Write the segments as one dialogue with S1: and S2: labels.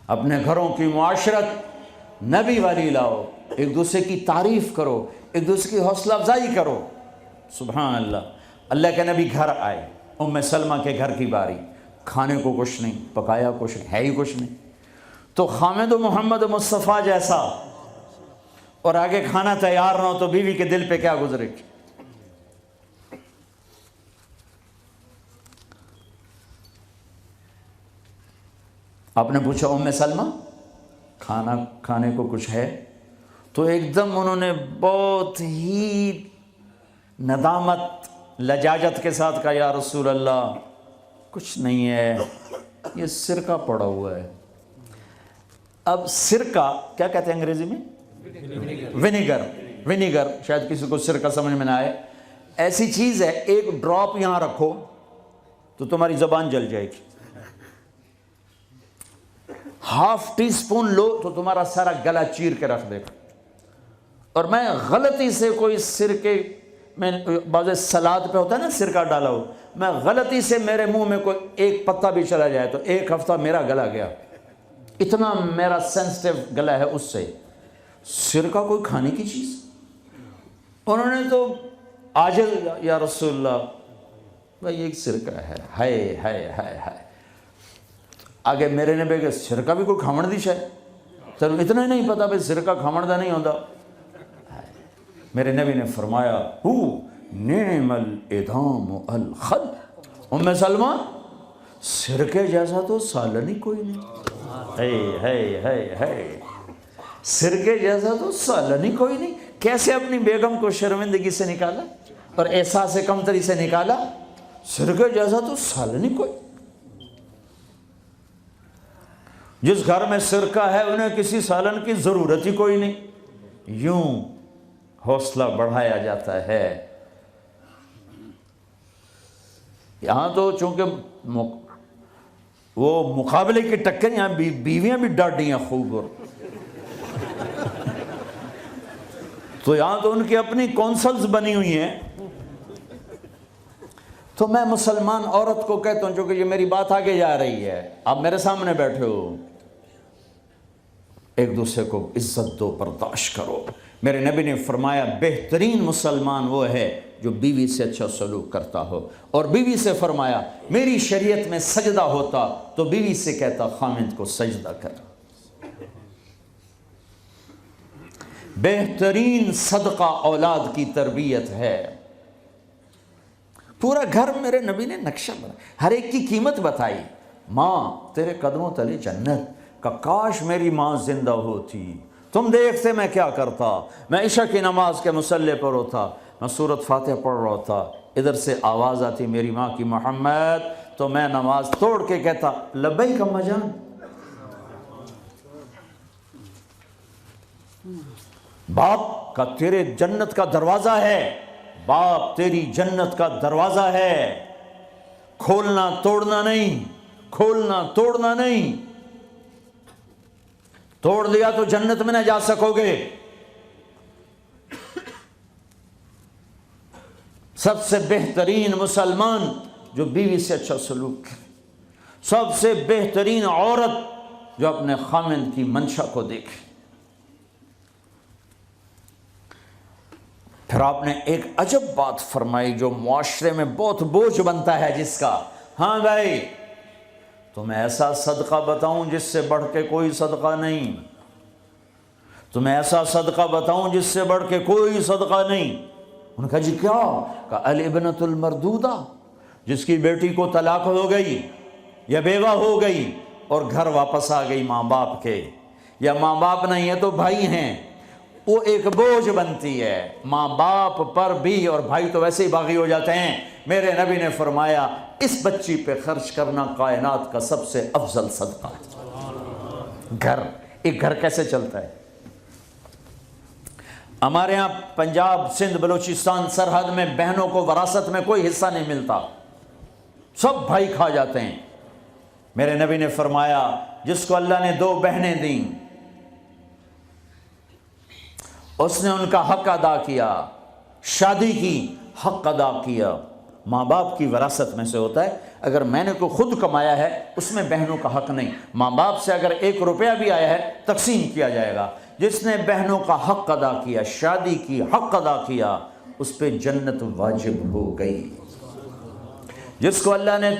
S1: اپنے گھروں کی معاشرت نبی والی لاؤ، ایک دوسرے کی تعریف کرو، ایک دوسرے کی حوصلہ افزائی کرو۔ سبحان اللہ۔ اللہ کے نبی گھر آئے، ام سلمہ کے گھر کی باری، کھانے کو کچھ نہیں، پکایا کچھ نہیں، ہے ہی کچھ نہیں، تو خامد و محمد مصطفیٰ جیسا اور آگے کھانا تیار نہ ہو تو بیوی کے دل پہ کیا گزرے گی؟ آپ نے پوچھا ام سلمہ کھانا کھانے کو کچھ ہے؟ تو ایک دم انہوں نے بہت ہی ندامت لجاجت کے ساتھ کہا، یا رسول اللہ کچھ نہیں ہے، یہ سرکہ پڑا ہوا ہے۔ اب سرکہ کیا کہتے ہیں انگریزی میں؟ ونیگر، شاید کسی کو سرکہ سمجھ میں نہ آئے۔ ایسی چیز ہے، ایک ڈراپ یہاں رکھو تو تمہاری زبان جل جائے گی، ہاف ٹی سپون لو تو تمہارا سارا گلا چیر کے رکھ دے گا۔ اور میں غلطی سے کوئی سرکے میں، بعض سلاد پہ ہوتا ہے نا سرکہ ڈالا ہو، میں غلطی سے میرے منہ میں کوئی ایک پتا بھی چلا جائے تو ایک ہفتہ میرا گلا گیا، اتنا میرا سینسٹیو گلا ہے اس سے۔ سرکہ کوئی کھانے کی چیز؟ انہوں نے تو عاجز، یا رسول اللہ بھائی ایک سرکہ ہے، ہائے ہائے ہائے ہائے۔ آگے میرے نے بھی کہ سرکہ بھی کوئی کھامن دی شاید، تو اتنا ہی نہیں پتا بھائی سرکہ کھامن دا نہیں ہوتا۔ میرے نبی نے فرمایا ہو نعم الادام الخل، ام سلمہ سرکے جیسا تو سالن ہی کوئی نہیں، ہے سرکے جیسا تو سالن ہی کوئی نہیں۔ کیسے اپنی بیگم کو شرمندگی سے نکالا اور احساس کمتری سے نکالا، سرکے جیسا تو سالن ہی کوئی۔ جس گھر میں سرکہ ہے انہیں کسی سالن کی ضرورت ہی کوئی نہیں۔ یوں حوصلہ بڑھایا جاتا ہے۔ یہاں تو چونکہ وہ مقابلے کی ٹکر، یہاں بیویاں بھی ڈاڈی ہیں خوب، اور تو یہاں تو ان کی اپنی کونسلز بنی ہوئی ہیں۔ تو میں مسلمان عورت کو کہتا ہوں، چونکہ یہ میری بات آگے جا رہی ہے، آپ میرے سامنے بیٹھے ہو، ایک دوسرے کو عزت دو، برداشت کرو۔ میرے نبی نے فرمایا بہترین مسلمان وہ ہے جو بیوی سے اچھا سلوک کرتا ہو، اور بیوی سے فرمایا میری شریعت میں سجدہ ہوتا تو بیوی سے کہتا خامد کو سجدہ کر۔ بہترین صدقہ اولاد کی تربیت ہے۔ پورا گھر میرے نبی نے نقشہ بنا، ہر ایک کی قیمت بتائی۔ ماں تیرے قدموں تلے جنت، کہ کاش میری ماں زندہ ہوتی، تم دیکھتے میں کیا کرتا، میں عشاء کی نماز کے مصلی پر ہوتا، میں سورۃ فاتحہ پڑھ رہا ہوتا، ادھر سے آواز آتی میری ماں کی محمد، تو میں نماز توڑ کے کہتا لبیک اماں جان۔ باپ کا تیرے جنت کا دروازہ ہے، باپ تیری جنت کا دروازہ ہے، کھولنا توڑنا نہیں، کھولنا توڑنا نہیں، توڑ دیا تو جنت میں نہ جا سکو گے۔ سب سے بہترین مسلمان جو بیوی سے اچھا سلوک کرے، سب سے بہترین عورت جو اپنے خامند کی منشا کو دیکھے۔ پھر آپ نے ایک عجب بات فرمائی جو معاشرے میں بہت بوجھ بنتا ہے جس کا، ہاں بھائی تمہیں ایسا صدقہ بتاؤں جس سے بڑھ کے کوئی صدقہ نہیں، تمہیں ایسا صدقہ بتاؤں جس سے بڑھ کے کوئی صدقہ نہیں۔ انہوں نے کہا جی کیا؟ کہا الابنۃ المردودہ، جس کی بیٹی کو طلاق ہو گئی یا بیوہ ہو گئی اور گھر واپس آ گئی ماں باپ کے، یا ماں باپ نہیں ہے تو بھائی ہیں، وہ ایک بوجھ بنتی ہے ماں باپ پر بھی، اور بھائی تو ویسے ہی باغی ہو جاتے ہیں۔ میرے نبی نے فرمایا اس بچی پہ خرچ کرنا کائنات کا سب سے افضل صدقہ ہے۔ گھر، ایک گھر کیسے چلتا ہے؟ ہمارے ہاں پنجاب سندھ بلوچستان سرحد میں بہنوں کو وراثت میں کوئی حصہ نہیں ملتا، سب بھائی کھا جاتے ہیں۔ میرے نبی نے فرمایا جس کو اللہ نے 2 بہنیں دیں اس نے ان کا حق ادا کیا، شادی کی حق ادا کیا، ماں باپ کی وراثت میں سے ہوتا ہے. اگر میں نے کوئی خود کمایا ہے اس میں بہنوں کا حق نہیں. ماں باپ سے اگر 1 روپیہ بھی آیا ہے تقسیم کیا جائے گا. جس نے بہنوں کا حق ادا کیا، شادی کی حق ادا کیا، اس پہ جنت واجب ہو گئی. جس کو اللہ نے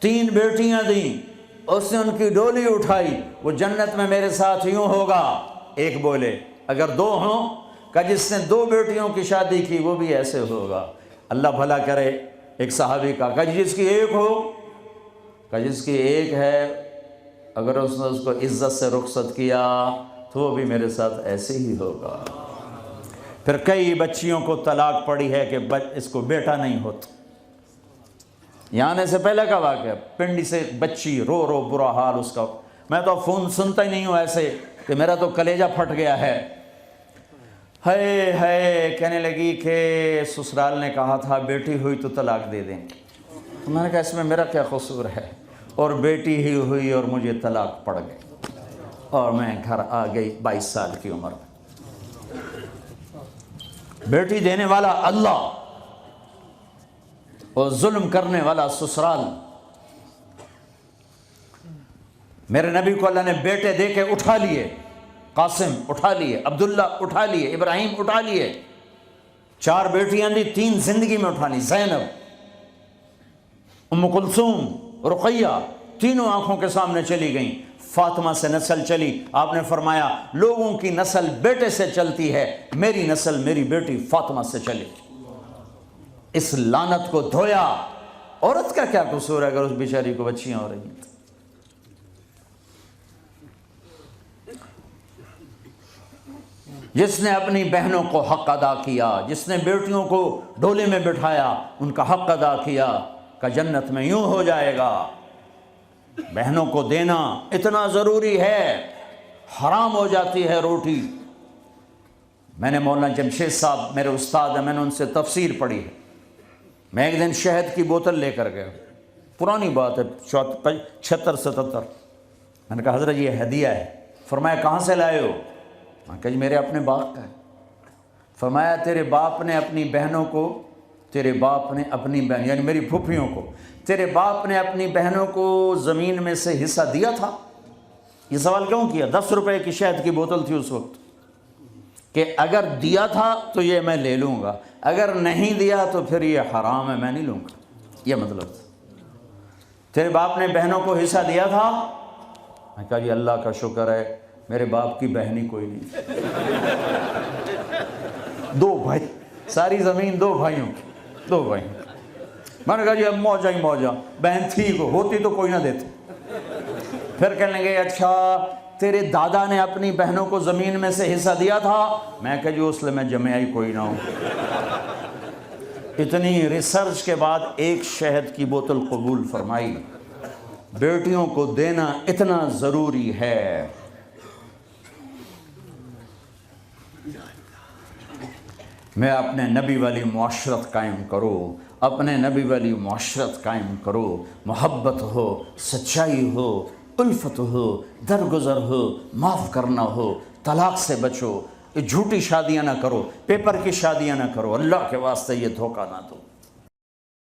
S1: 3 بیٹیاں دیں، اس نے ان کی ڈولی اٹھائی، وہ جنت میں میرے ساتھ یوں ہوگا. ایک بولے. اگر 2 ہوں، کہ جس نے 2 بیٹیوں کی شادی کی وہ بھی ایسے ہوگا. اللہ بھلا کرے. ایک صحابی کا کہ جس کی 1 ہو، کہ جس کی 1 ہے، اگر اس نے اس کو عزت سے رخصت کیا تو وہ بھی میرے ساتھ ایسے ہی ہوگا. پھر کئی بچیوں کو طلاق پڑی ہے کہ اس کو بیٹا نہیں ہوتا. یہاں آنے سے پہلے کا واقعہ، پنڈی سے بچی رو رو برا حال اس کا. میں تو فون سنتا ہی نہیں ہوں ایسے کہ میرا تو کلیجہ پھٹ گیا ہے. ہے کہنے لگی کہ سسرال نے کہا تھا بیٹی ہوئی تو طلاق دے دیں. میں نے کہا اس میں میرا کیا قصور ہے، اور بیٹی ہی ہوئی اور مجھے طلاق پڑ گئی اور میں گھر آ گئی 22 سال کی عمر میں. بیٹی دینے والا اللہ اور ظلم کرنے والا سسرال. میرے نبی کو اللہ نے بیٹے دے کے اٹھا لیے. قاسم اٹھا لیے، عبداللہ اٹھا لیے، ابراہیم اٹھا لیے. 4 بیٹیاں دی، 3 زندگی میں اٹھا لی. زینب، ام کلثوم، رقیہ، تینوں آنکھوں کے سامنے چلی گئیں. فاطمہ سے نسل چلی. آپ نے فرمایا لوگوں کی نسل بیٹے سے چلتی ہے، میری نسل میری بیٹی فاطمہ سے چلی. اس لعنت کو دھویا. عورت کا کیا قصور ہے اگر اس بیچاری کو بچیاں ہو رہی ہیں؟ جس نے اپنی بہنوں کو حق ادا کیا، جس نے بیٹیوں کو ڈولے میں بٹھایا، ان کا حق ادا کیا، کہ جنت میں یوں ہو جائے گا. بہنوں کو دینا اتنا ضروری ہے، حرام ہو جاتی ہے روٹی. میں نے مولانا جمشید صاحب میرے استاد ہیں، میں نے ان سے تفسیر پڑھی ہے. میں ایک دن شہد کی بوتل لے کر گیا، پرانی بات ہے 76-77. میں نے کہا حضرت یہ ہدیہ ہے. فرمایا کہاں سے لائے ہو؟ میں کہا جی میرے اپنے باغ کا ہے. فرمایا تیرے باپ نے اپنی بہنوں کو، تیرے باپ نے اپنی بہن یعنی میری پھوپھیوں کو، تیرے باپ نے اپنی بہنوں کو زمین میں سے حصہ دیا تھا؟ یہ سوال کیوں کیا؟ 10 روپے کی شہد کی بوتل تھی اس وقت، کہ اگر دیا تھا تو یہ میں لے لوں گا، اگر نہیں دیا تو پھر یہ حرام ہے، میں نہیں لوں گا. یہ مطلب تھا. تیرے باپ نے بہنوں کو حصہ دیا تھا؟ میں کہا جی اللہ کا شکر ہے میرے باپ کی بہن ہی کوئی نہیں. 2 بھائی، ساری زمین 2 بھائیوں کی، 2 بھائی. میں نے کہا جی اب موجہ ہی موجہ، بہن تھی کو ہوتی تو کوئی نہ دیتے. پھر کہنے لگے اچھا تیرے دادا نے اپنی بہنوں کو زمین میں سے حصہ دیا تھا؟ میں کہا جی اس لیے میں جمعہ ہی کوئی نہ ہوں. اتنی ریسرچ کے بعد ایک شہد کی بوتل قبول فرمائی. بیٹیوں کو دینا اتنا ضروری ہے. میں اپنے نبی والی معاشرت قائم کرو، اپنے نبی والی معاشرت قائم کرو. محبت ہو، سچائی ہو، الفت ہو، درگزر ہو، معاف کرنا ہو، طلاق سے بچو، جھوٹی شادیاں نہ کرو، پیپر کی شادیاں نہ کرو. اللہ کے واسطے یہ دھوکہ نہ دو.